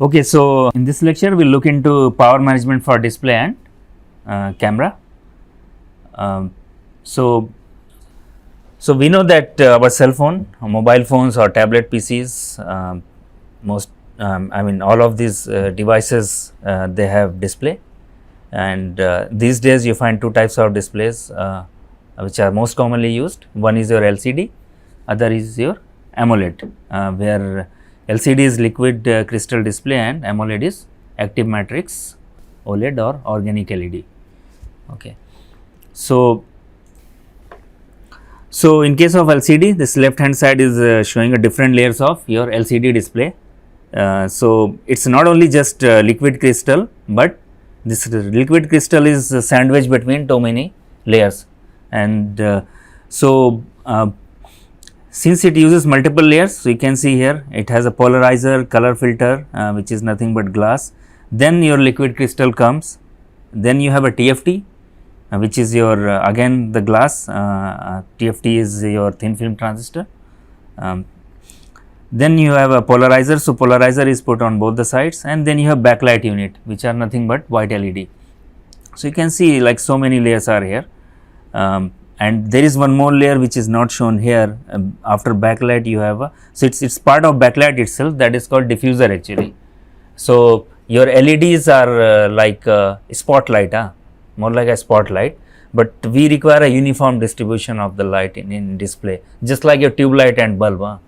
Okay, so in this lecture we'll look into power management for display and camera. Um, so, so we know that our cell phone, mobile phones or tablet PCs, most I mean all of these devices they have display, and these days you find two types of displays which are most commonly used. One is your LCD, other is your AMOLED, where LCD is liquid crystal display and AMOLED is active matrix OLED or organic LED. Okay. So, in case of LCD, this left hand side is showing a different layers of your LCD display. So, it is not only just liquid crystal, but this liquid crystal is sandwiched between too many layers, and since it uses multiple layers, so you can see here it has a polarizer, color filter which is nothing but glass. Then your liquid crystal comes, then you have a TFT which is your again the glass, TFT is your thin film transistor. Then you have a polarizer, so polarizer is put on both the sides, and then you have backlight unit which are nothing but white LED. So you can see like so many layers are here. And there is one more layer which is not shown here. After backlight you have a, so it's part of backlight itself, that is called diffuser actually. So your LEDs are like a spotlight, more like a spotlight, but we require a uniform distribution of the light in display, just like your tube light and bulb.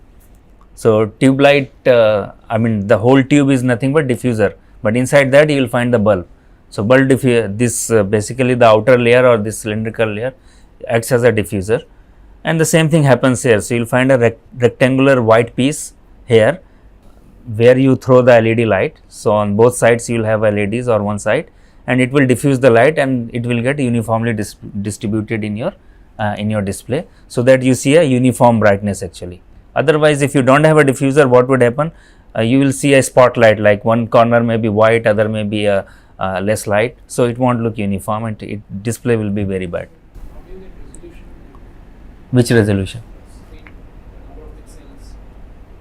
So tube light, I mean the whole tube is nothing but diffuser, but inside that you will find the bulb. So bulb this basically the outer layer or this cylindrical layer acts as a diffuser, and the same thing happens here. So you will find a rectangular white piece here where you throw the LED light. So on both sides you will have LEDs or one side, and it will diffuse the light and it will get uniformly distributed in your display, so that you see a uniform brightness actually. Otherwise, if you don't have a diffuser, what would happen? You will see a spotlight, like one corner may be white, other may be less light, so it won't look uniform and display will be very bad. Which resolution?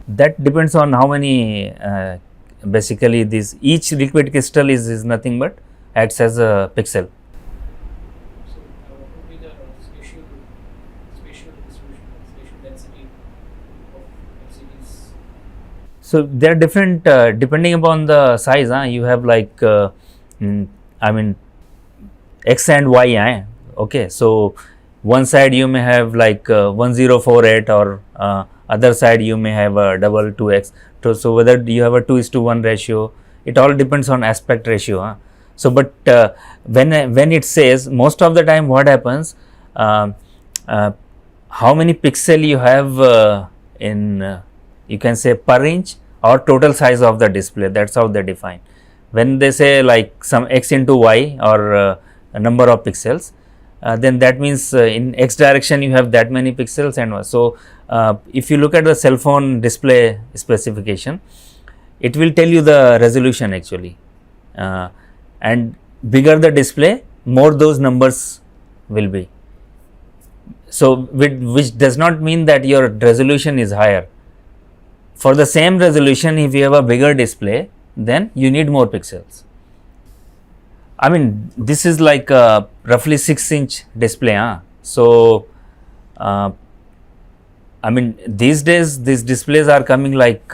That depends on how many basically this each liquid crystal is nothing but acts as a pixel. So what would be the spatial distribution, spatial density of LCDs? So they are different depending upon the size. You have like I mean X and Y. Okay, so one side you may have like 1048 or other side you may have a double 2x. So whether you have a 2:1 ratio, it all depends on aspect ratio. So but when it says, most of the time what happens, how many pixel you have in you can say per inch or total size of the display, that's how they define. When they say like some x into y or a number of pixels, then that means in x direction you have that many pixels, and so if you look at the cell phone display specification, it will tell you the resolution actually, and bigger the display, more those numbers will be. So which does not mean that your resolution is higher. For the same resolution, if you have a bigger display, then you need more pixels. I mean this is like a roughly 6-inch display. So I mean these days these displays are coming like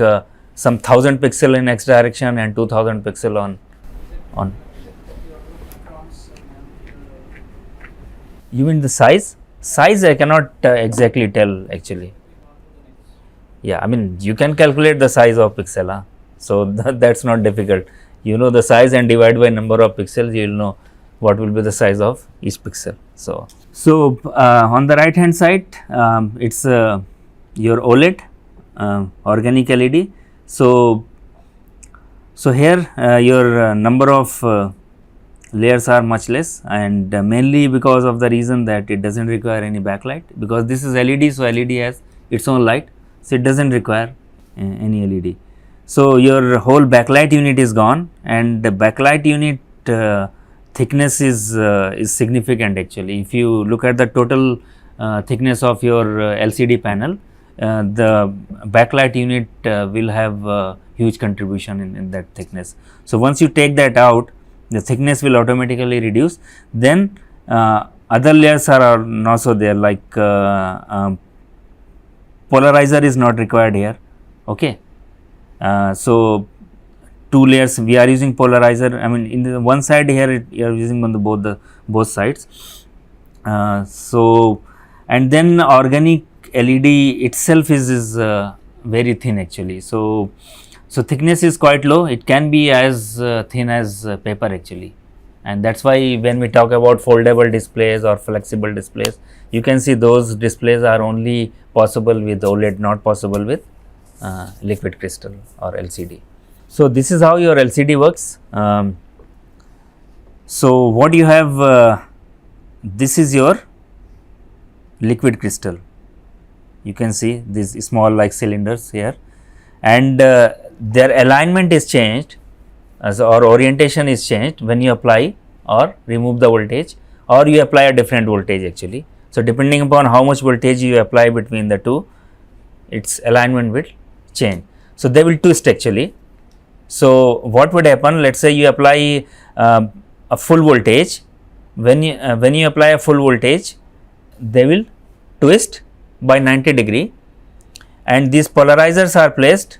some 1000 pixel in x direction and 2000 pixel on. You mean the size? Size I cannot exactly tell actually. Yeah, I mean you can calculate the size of pixel. So that's not difficult. You know the size and divide by number of pixels, you will know what will be the size of each pixel. So on the right hand side, it's your OLED, organic LED. So here your number of layers are much less, and mainly because of the reason that it does not require any backlight, because this is LED, so LED has its own light, so it does not require any LED. So your whole backlight unit is gone, and the backlight unit thickness is significant actually. If you look at the total thickness of your LCD panel, the backlight unit will have huge contribution in that thickness. So, once you take that out, the thickness will automatically reduce. Then other layers are also there, like polarizer is not required here. Okay. So, two layers we are using polarizer. I mean, in the one side here you are using on the both sides. So, and then organic LED itself is very thin actually. So, thickness is quite low. It can be as thin as paper actually, and that's why when we talk about foldable displays or flexible displays, you can see those displays are only possible with OLED, not possible with liquid crystal or LCD. So, this is how your LCD works. So, what you have, this is your liquid crystal. You can see these small like cylinders here, and their alignment is changed or orientation is changed when you apply or remove the voltage, or you apply a different voltage actually. So, depending upon how much voltage you apply between the two, its alignment will change. So, they will twist actually. So, what would happen, let us say you apply a full voltage. When you apply a full voltage, they will twist by 90 degree, and these polarizers are placed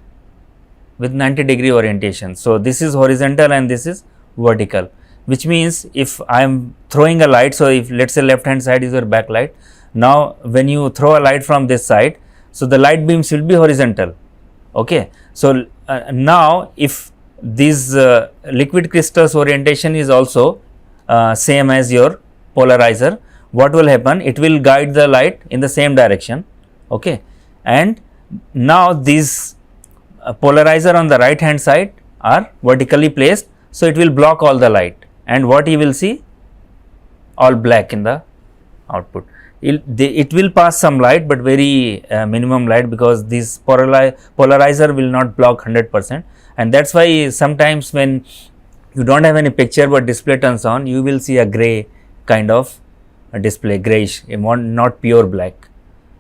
with 90 degree orientation. So, this is horizontal and this is vertical, which means if I am throwing a light, so if let us say left hand side is your backlight, now when you throw a light from this side, so the light beams will be horizontal. Okay. So, now if this liquid crystals orientation is also same as your polarizer, what will happen? It will guide the light in the same direction. Okay. And now these polarizer on the right hand side are vertically placed. So, it will block all the light, and what you will see, all black in the output. It will pass some light, but very minimum light, because this polarizer will not block 100%, and that is why sometimes when you do not have any picture but display turns on, you will see a grey kind of a display, greyish, not pure black.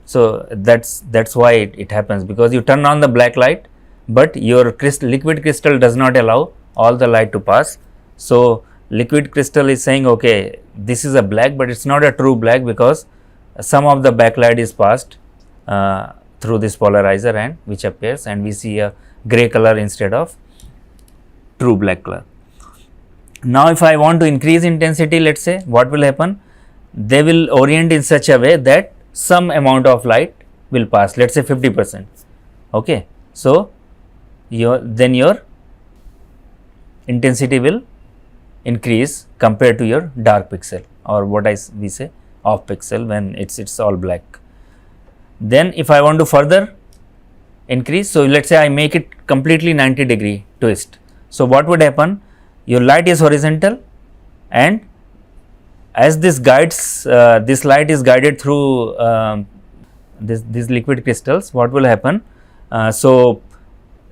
So, that is why it happens, because you turn on the black light, but your liquid crystal does not allow all the light to pass. So, liquid crystal is saying, okay, this is a black, but it is not a true black, because some of the backlight is passed through this polarizer, and which appears, and we see a grey color instead of true black color. Now, if I want to increase intensity, let us say, what will happen? They will orient in such a way that some amount of light will pass, let us say 50%. Okay. So, then your intensity will increase compared to your dark pixel, or what we say off pixel, when it's all black. Then if I want to further increase, so let us say I make it completely 90 degree twist. So, what would happen? Your light is horizontal, and as this guides, this light is guided through these liquid crystals, what will happen? So,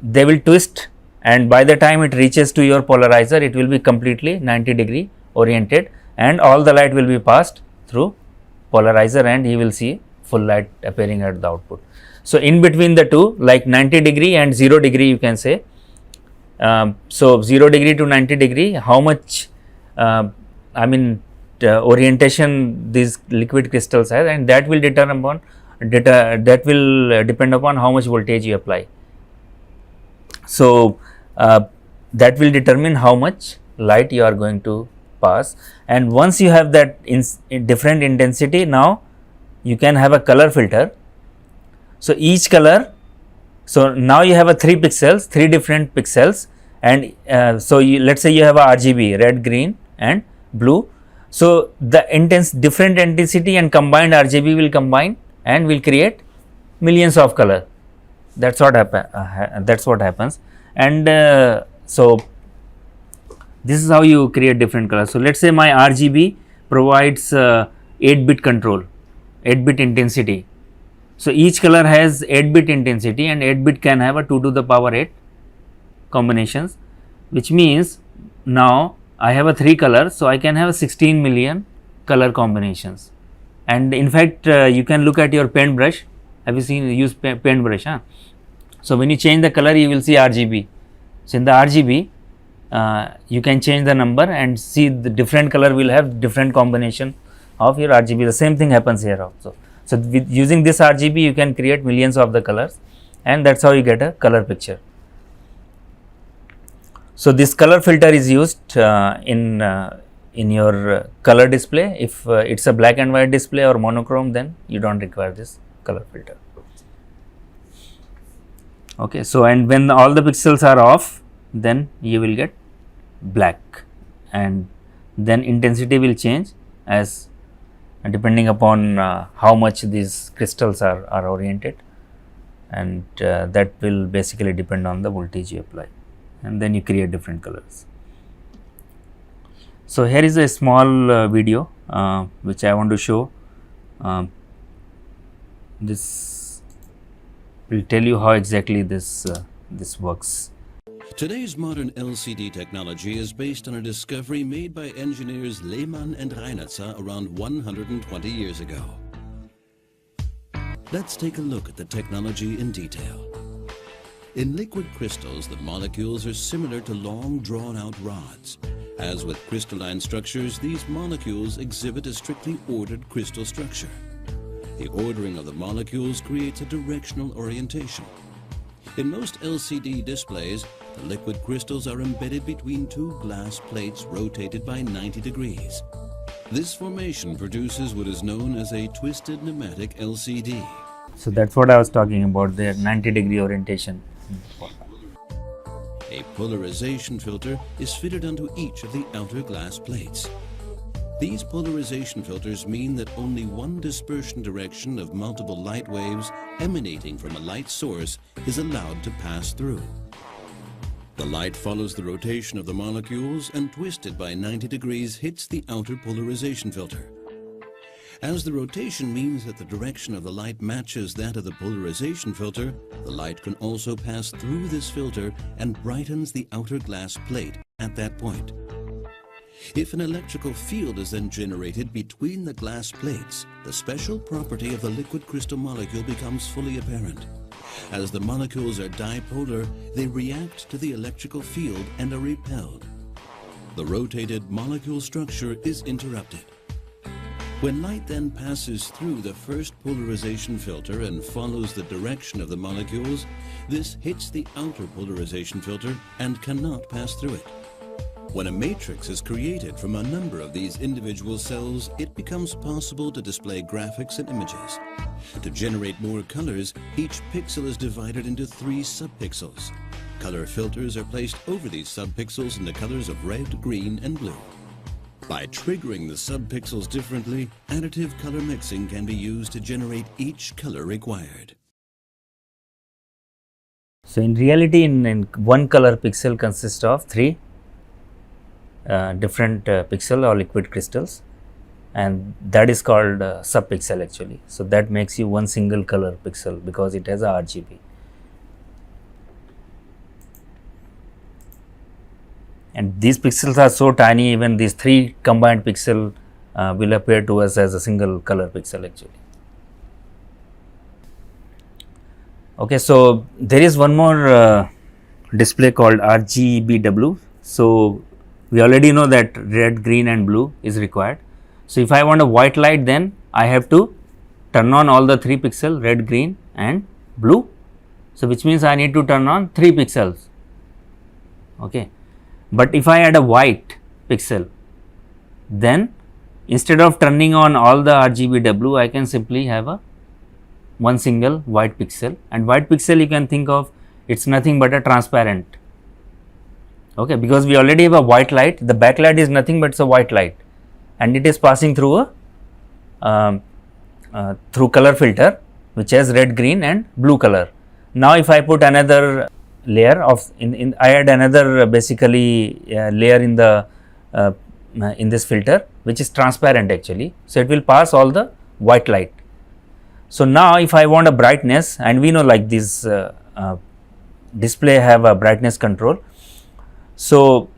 they will twist, and by the time it reaches to your polarizer, it will be completely 90 degree oriented, and all the light will be passed through polarizer, and you will see full light appearing at the output. So, in between the two, like 90 degree and 0 degree, you can say. So, 0 degree to 90 degree, how much orientation these liquid crystals have, and that will depend upon how much voltage you apply. So, that will determine how much light you are going to pass, and once you have that in different intensity, now you can have a color filter. So, each color, so now you have a 3 different pixels, and so let us say you have a RGB, red, green and blue. So, the different intensity and combined RGB will combine and will create millions of color. That is what happens, and so this is how you create different colors. So, let us say my RGB provides 8-bit control, 8-bit intensity. So, each color has 8-bit intensity, and 8-bit can have a 2 to the power 8 combinations, which means now I have a 3 colors. So, I can have 16 million color combinations, and in fact you can look at your paintbrush. Have you seen use paintbrush? Huh? So when you change the color, you will see RGB. So in the RGB, you can change the number and see the different color will have different combination of your RGB. The same thing happens here also. So with using this RGB, you can create millions of the colors, and that's how you get a color picture. So this color filter is used in your color display. If it's a black and white display or monochrome, then you don't require this color filter. Okay, so and when all the pixels are off, then you will get black, and then intensity will change as depending upon how much these crystals are oriented, and that will basically depend on the voltage you apply, and then you create different colors. So here is a small video which I want to show. This will tell you how exactly this works. Today's modern LCD technology is based on a discovery made by engineers Lehmann and Reinitzer around 120 years ago. Let's take a look at the technology in detail. In liquid crystals, the molecules are similar to long, drawn-out rods. As with crystalline structures, these molecules exhibit a strictly ordered crystal structure. The ordering of the molecules creates a directional orientation. In most LCD displays, the liquid crystals are embedded between two glass plates rotated by 90 degrees. This formation produces what is known as a twisted pneumatic LCD. So that's what I was talking about, their 90-degree orientation. A polarization filter is fitted onto each of the outer glass plates. These polarization filters mean that only one dispersion direction of multiple light waves emanating from a light source is allowed to pass through. The light follows the rotation of the molecules and, twisted by 90 degrees, hits the outer polarization filter. As the rotation means that the direction of the light matches that of the polarization filter, the light can also pass through this filter and brightens the outer glass plate at that point. If an electrical field is then generated between the glass plates, the special property of the liquid crystal molecule becomes fully apparent. As the molecules are dipolar, they react to the electrical field and are repelled. The rotated molecule structure is interrupted. When light then passes through the first polarization filter and follows the direction of the molecules, this hits the outer polarization filter and cannot pass through it. When a matrix is created from a number of these individual cells, it becomes possible to display graphics and images. To generate more colors, each pixel is divided into 3 subpixels. Color filters are placed over these subpixels in the colors of red, green, and blue. By triggering the subpixels differently, additive color mixing can be used to generate each color required. So in reality, in one color pixel consists of 3 different pixel or liquid crystals, and that is called subpixel actually. So that makes you one single color pixel because it has a RGB. And these pixels are so tiny, even these 3 combined pixel will appear to us as a single color pixel actually. Okay, so there is one more display called RGBW. So we already know that red, green and blue is required. So if I want a white light, then I have to turn on all the 3 pixel, red, green and blue. So which means I need to turn on 3 pixels. Okay. But if I add a white pixel, then instead of turning on all the RGBW, I can simply have a one single white pixel. And white pixel, you can think of, it's nothing but a transparent. Okay, because we already have a white light, the backlight is nothing but it's a white light, and it is passing through a through color filter which has red, green and blue color. Now if I put another layer of I add another basically layer in the in this filter which is transparent actually, so it will pass all the white light. So now if I want a brightness, and we know like this display have a brightness control. So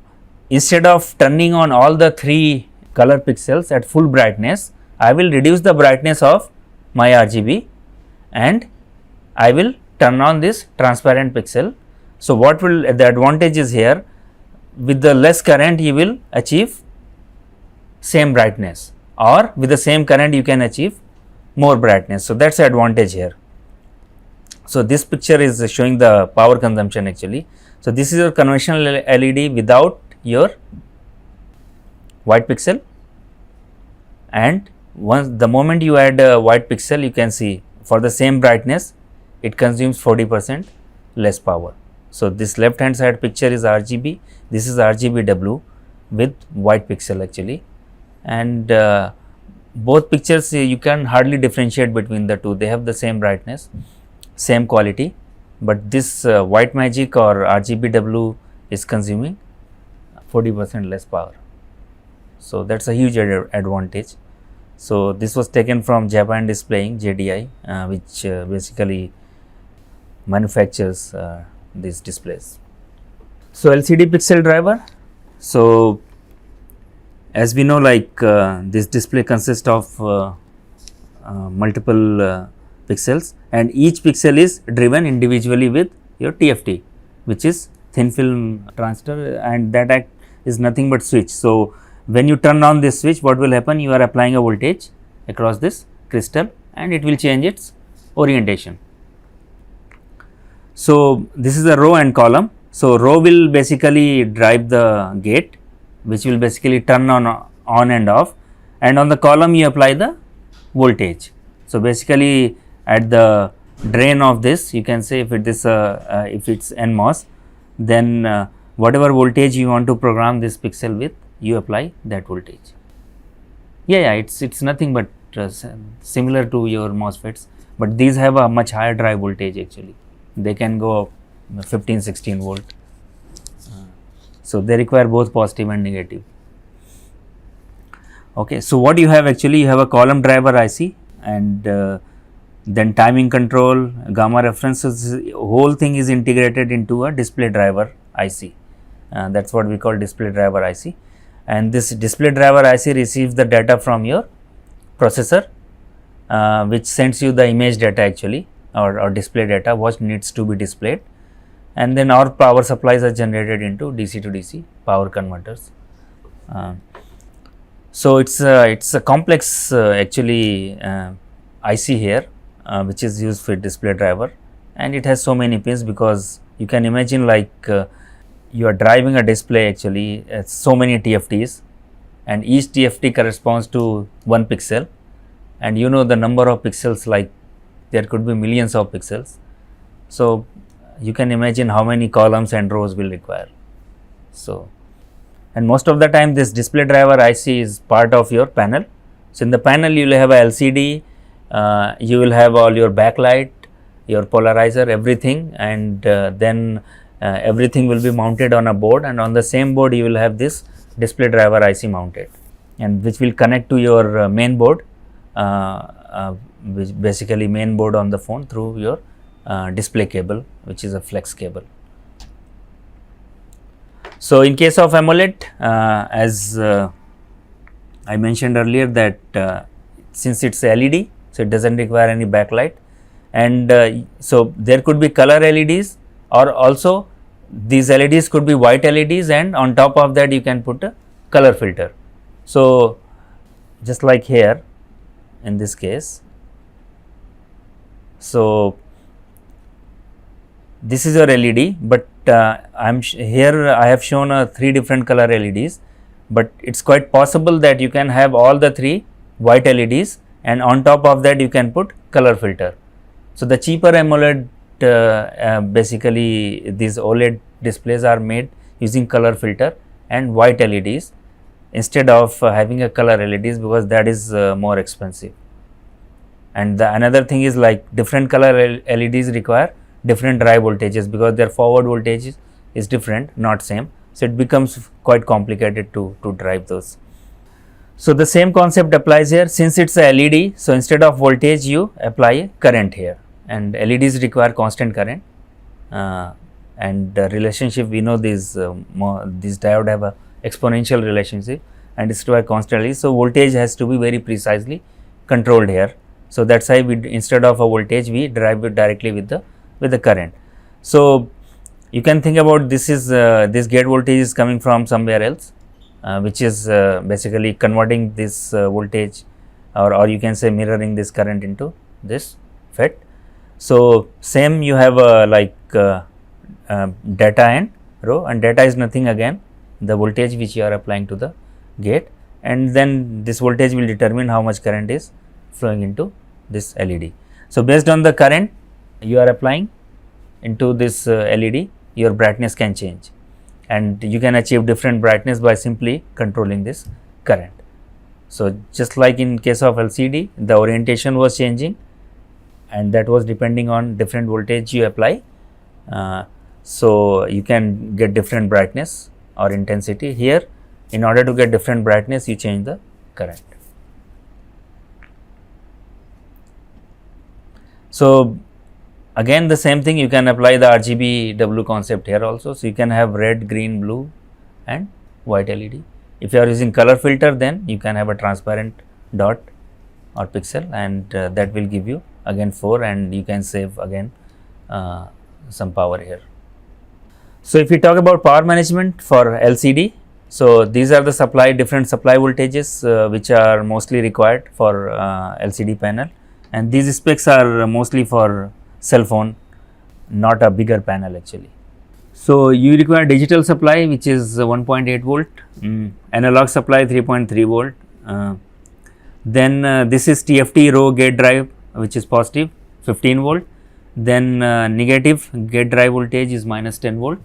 instead of turning on all the 3 color pixels at full brightness, I will reduce the brightness of my RGB and I will turn on this transparent pixel. So, what will the advantage is here, with the less current you will achieve same brightness, or with the same current you can achieve more brightness. So, that is the advantage here. So, this picture is showing the power consumption actually. So, this is your conventional LED without your white pixel, and once the moment you add a white pixel, you can see for the same brightness it consumes 40% less power. So, this left hand side picture is RGB, this is RGBW with white pixel actually, and both pictures you can hardly differentiate between the two, they have the same brightness, same quality, but this white magic or RGBW is consuming 40% less power. So, that is a huge advantage. So, this was taken from Japan Displaying JDI, which basically manufactures these displays. So, LCD pixel driver. So, as we know, like this display consists of multiple pixels, and each pixel is driven individually with your TFT, which is thin film transistor, and that act is nothing but switch. So, when you turn on this switch, what will happen? You are applying a voltage across this crystal and it will change its orientation. So, this is a row and column. So, row will basically drive the gate, which will basically turn on and off, and on the column you apply the voltage. So, basically at the drain of this, you can say if it is if it is NMOS, then whatever voltage you want to program this pixel with, you apply that voltage. Yeah, it's nothing but similar to your MOSFETs, but these have a much higher drive voltage actually. They can go 15-16 volt. So, they require both positive and negative. Okay, so what you have actually, you have a column driver IC, and then timing control, gamma references, whole thing is integrated into a display driver IC. That is what we call display driver IC, and this display driver IC receives the data from your processor, which sends you the image data actually, or display data what needs to be displayed, and then our power supplies are generated into DC to DC power converters. So, it's a complex actually IC here, which is used for display driver, and it has so many pins, because you can imagine like you are driving a display actually, so many TFTs, and each TFT corresponds to one pixel, and you know the number of pixels, like there could be millions of pixels. So, you can imagine how many columns and rows will require. So, and most of the time this display driver IC is part of your panel. So, in the panel you will have a LCD, you will have all your backlight, your polarizer, everything, and then everything will be mounted on a board, and on the same board you will have this display driver IC mounted, and which will connect to your main board, which basically main board on the phone through your display cable, which is a flex cable. So, in case of AMOLED, as I mentioned earlier, that since it is LED, so it does not require any backlight, and so there could be color LEDs, or also these LEDs could be white LEDs, and on top of that you can put a color filter. So, just like here in this case. So, this is your LED, but here I have shown 3 different color LEDs, but it is quite possible that you can have all the 3 white LEDs, and on top of that you can put color filter. So, the cheaper AMOLED basically these OLED displays are made using color filter and white LEDs instead of having a color LEDs, because that is more expensive. And the another thing is, like different color LEDs require different drive voltages, because their forward voltage is different, not same. So, it becomes quite complicated to drive those. So, the same concept applies here. Since it is a LED, so instead of voltage you apply current here, and LEDs require constant current, and the relationship we know these diode have a exponential relationship, and it requires constantly. So, voltage has to be very precisely controlled here. So that's why we, instead of a voltage, we derive it directly with the current. So you can think about this is this gate voltage is coming from somewhere else, which is basically converting this voltage, or you can say mirroring this current into this FET. So same you have data and rho, and data is nothing again the voltage which you are applying to the gate, and then this voltage will determine how much current is flowing into this LED. So based on the current you are applying into this LED, your brightness can change, and you can achieve different brightness by simply controlling this current. So just like in case of LCD, the orientation was changing, and that was depending on different voltage you apply. So you can get different brightness or intensity. Here, in order to get different brightness, you change the current. So again the same thing, you can apply the RGBW concept here also. So you can have red, green, blue and white LED. If you are using color filter, then you can have a transparent dot or pixel, and that will give you again 4, and you can save again some power here. So if we talk about power management for LCD, so these are the different supply voltages which are mostly required for LCD panel, and these specs are mostly for cell phone, not a bigger panel actually. So you require digital supply, which is 1.8 volt, analog supply 3.3 volt. Then this is TFT row gate drive, which is positive 15 volt. Then negative gate drive voltage is minus 10 volt.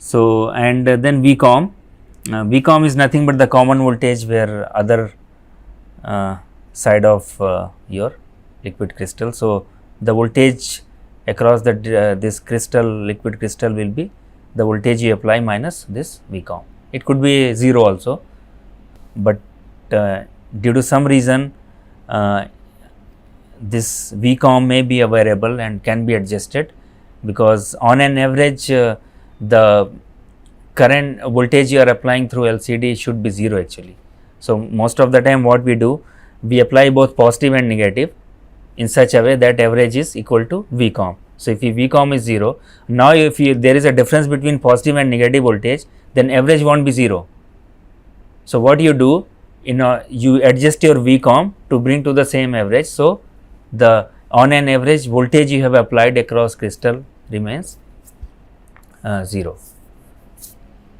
So and then VCOM. VCOM is nothing but the common voltage where other side of your liquid crystal. So the voltage across this liquid crystal will be the voltage you apply minus this VCOM. It could be 0 also, but due to some reason this VCOM may be a variable and can be adjusted, because on an average the current voltage you are applying through LCD should be 0 actually. So most of the time what we do, we apply both positive and negative in such a way that average is equal to VCOM. So if VCOM is 0, now if there is a difference between positive and negative voltage, then average won't be 0. So what you do, you adjust your VCOM to bring to the same average. So the on an average voltage you have applied across crystal remains 0.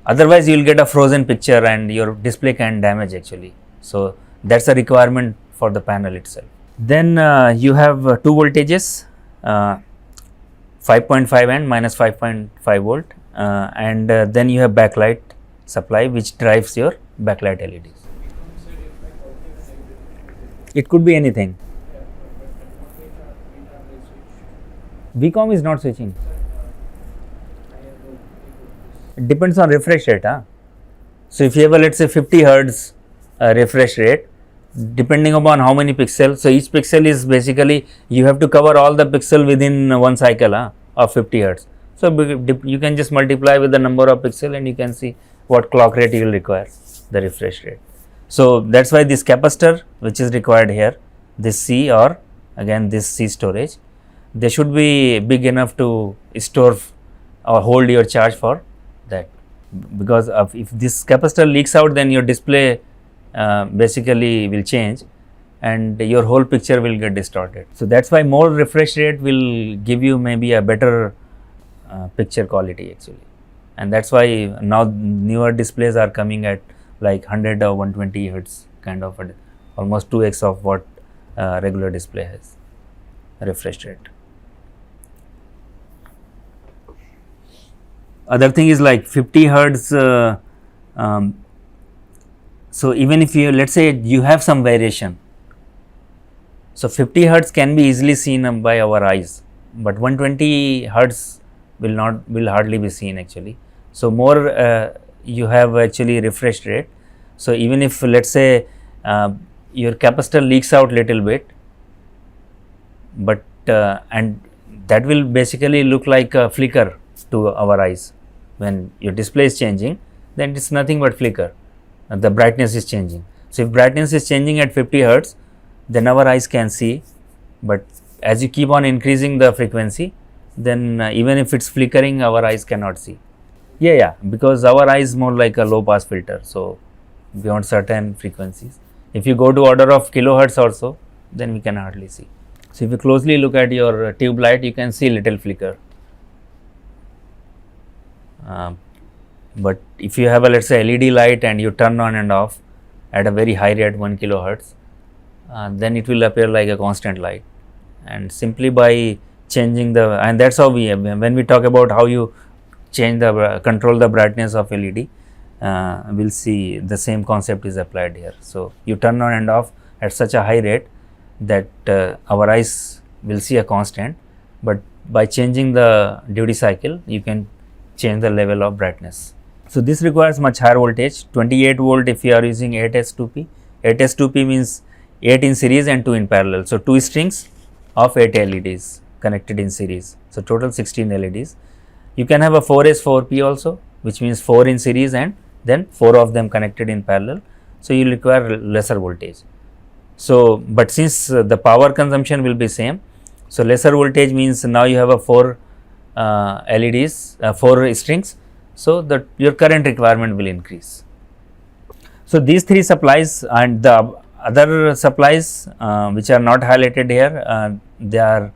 Otherwise you will get a frozen picture and your display can damage actually. So that's a requirement for the panel itself. Then you have two voltages, 5.5 and minus 5.5 volt, and then you have backlight supply which drives your backlight LEDs. It could be anything. VCOM is not switching. It depends on refresh rate. So if you have a, let's say 50 hertz refresh rate, depending upon how many pixels, so each pixel is basically you have to cover all the pixel within one cycle of 50 hertz. So you can just multiply with the number of pixel and you can see what clock rate you will require, the refresh rate. So that's why this capacitor which is required here, this C or again this C storage, they should be big enough to store or hold your charge for that, because if this capacitor leaks out, then your display basically will change and your whole picture will get distorted. So that's why more refresh rate will give you maybe a better picture quality actually, and that's why now newer displays are coming at like 100 or 120 hertz kind of almost 2x of what regular display has refresh rate. Other thing is like 50 hertz. So even if you, let's say you have some variation, so 50 hertz can be easily seen by our eyes, but 120 hertz will hardly be seen actually. So more you have actually refresh rate. So even if let's say your capacitor leaks out little bit, but and that will basically look like a flicker to our eyes. When your display is changing, then it's nothing but flicker. The brightness is changing. So if brightness is changing at 50 hertz, then our eyes can see but as you keep on increasing the frequency, then even if it's flickering, our eyes cannot see. Yeah, because our eye is more like a low pass filter, so beyond certain frequencies, if you go to order of kilohertz or so, then we can hardly see. So if you closely look at your tube light, you can see little flicker. But if you have a, let's say, LED light and you turn on and off at a very high rate, 1 kilohertz, then it will appear like a constant light. And simply by changing the, and that's how we, when we talk about how you change the control the brightness of LED, we'll see the same concept is applied here. So you turn on and off at such a high rate that our eyes will see a constant, but by changing the duty cycle, you can change the level of brightness. So this requires much higher voltage, 28 volt if you are using 8S2P. 8S2P means 8 in series and 2 in parallel. So 2 strings of 8 LEDs connected in series. So total 16 LEDs. You can have a 4S4P also, which means 4 in series and then 4 of them connected in parallel. So you require lesser voltage. So, but since the power consumption will be same, so lesser voltage means now you have a 4 LEDs, 4 strings, so that your current requirement will increase. So these 3 supplies and the other supplies which are not highlighted here, they are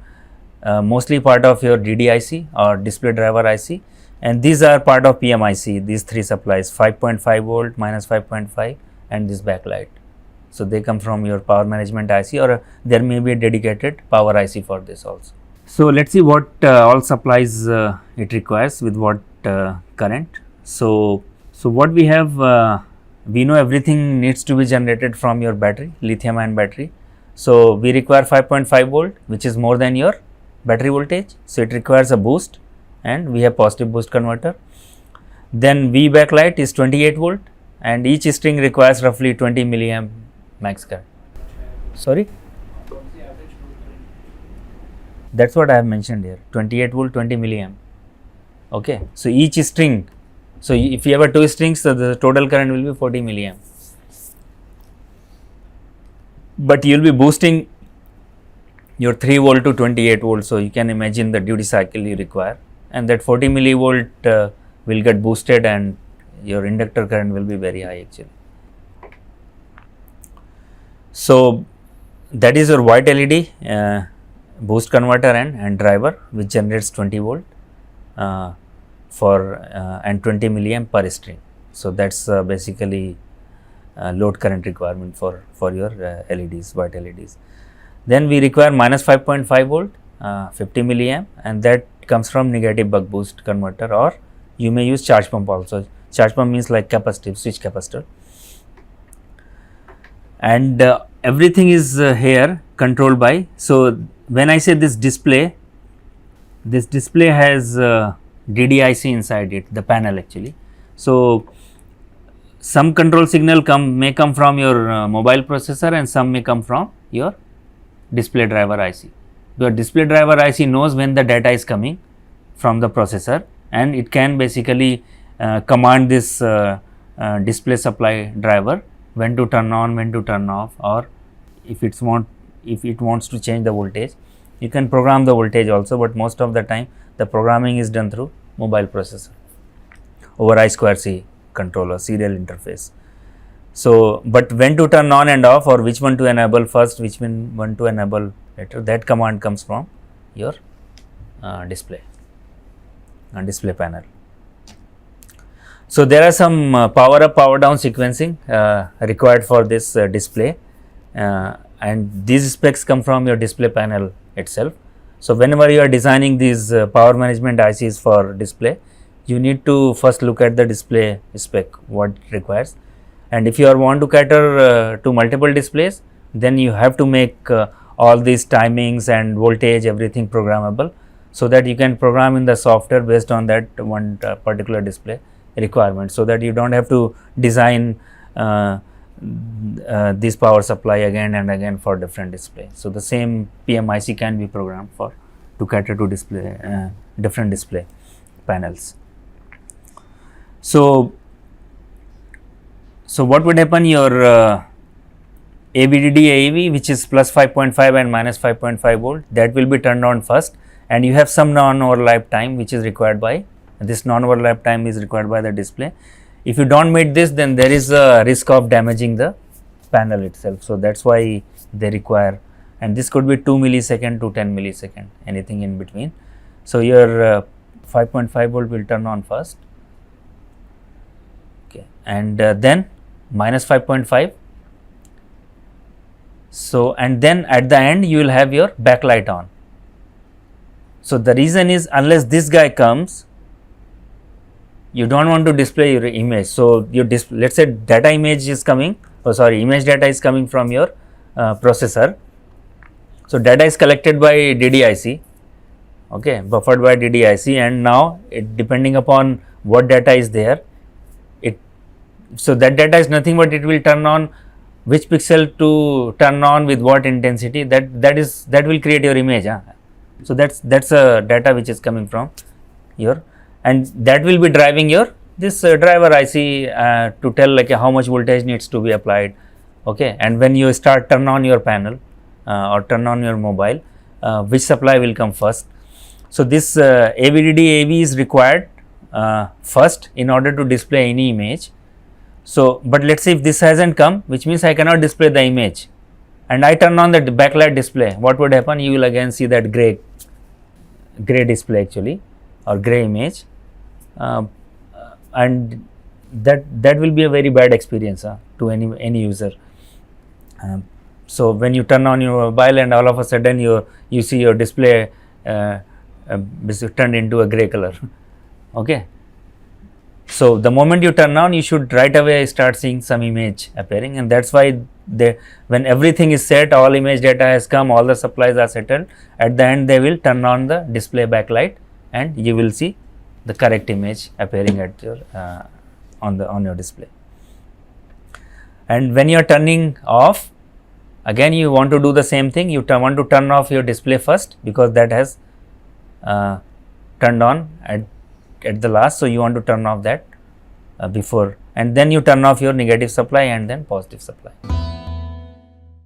mostly part of your DDIC or display driver IC, and these are part of PMIC, these 3 supplies, 5.5 volt, minus 5.5 and this backlight. So they come from your power management IC, or there may be a dedicated power IC for this also. So let's see what all supplies it requires with what current. So what we have, we know everything needs to be generated from your battery, lithium ion battery. So we require 5.5 volt, which is more than your battery voltage. So it requires a boost, and we have positive boost converter. Then V backlight is 28 volt, and each string requires roughly 20 milliamp max current. Sorry? What's the average load current? That's what I have mentioned here, 28 volt, 20 milliamp. Okay, so each string, so if you have 2 strings, so the total current will be 40 milliamp. But you will be boosting your 3 volt to 28 volt, so you can imagine the duty cycle you require, and that 40 millivolt will get boosted and your inductor current will be very high actually. So that is your white LED boost converter and driver, which generates 20 volt for and 20 milliamp per string. So that's basically load current requirement for your LEDs, white LEDs. Then we require minus 5.5 volt, 50 milliamp, and that comes from negative buck boost converter, or you may use charge pump also. Charge pump means like capacitive switch capacitor. And everything is here controlled by, so when I say this display has DDIC inside it, the panel actually. So some control signal may come from your mobile processor, and some may come from your display driver IC. Your display driver IC knows when the data is coming from the processor, and it can basically command this display supply driver when to turn on, when to turn off, or if it wants to change the voltage. You can program the voltage also, but most of the time the programming is done through mobile processor over I2C controller, serial interface. So, but when to turn on and off, or which one to enable first, which one to enable later, that command comes from your display panel. So there are some power up, power down sequencing required for this display, and these specs come from your display panel itself. So whenever you are designing these power management ICs for display, you need to first look at the display spec, what it requires, and if you want to cater to multiple displays, then you have to make all these timings and voltage, everything programmable, so that you can program in the software based on that one particular display requirement, so that you don't have to design this power supply again and again for different display. So the same PMIC can be programmed to cater to display different display panels. So what would happen, your AVDD AEV, which is plus 5.5 and minus 5.5 volt, that will be turned on first, and you have some non-overlap time which is required by this non-overlap time is required by the display. If you don't meet this, then there is a risk of damaging the panel itself. So that's why they require, and this could be 2 millisecond to 10 millisecond, anything in between. So your 5.5 volt will turn on first, okay, and then minus 5.5. So and then at the end you will have your backlight on. So the reason is, unless this guy comes, you don't want to display your image. So your let's say data image is coming, image data is coming from your processor. So data is collected by DDIC, okay, buffered by DDIC, and now depending upon what data is there, so that data is nothing but it will turn on which pixel to turn on with what intensity, that will create your image. So that's a data which is coming from your, and that will be driving your this driver IC to tell like how much voltage needs to be applied, okay. And when you start turn on your panel or turn on your mobile, which supply will come first. So this AVDD AV is required first in order to display any image. So but let's say if this hasn't come, which means I cannot display the image, and I turn on the backlight display, what would happen? You will again see that gray display actually, or gray image, and that will be a very bad experience to any user. So when you turn on your mobile and all of a sudden you see your display turned into a gray color, okay. So the moment you turn on, you should right away start seeing some image appearing, and that's why when everything is set, all image data has come, all the supplies are settled, at the end they will turn on the display backlight, and you will see the correct image appearing at your on your display. And when you are turning off, again you want to do the same thing. You want to turn off your display first, because that has turned on at the last. So you want to turn off that before, and then you turn off your negative supply and then positive supply.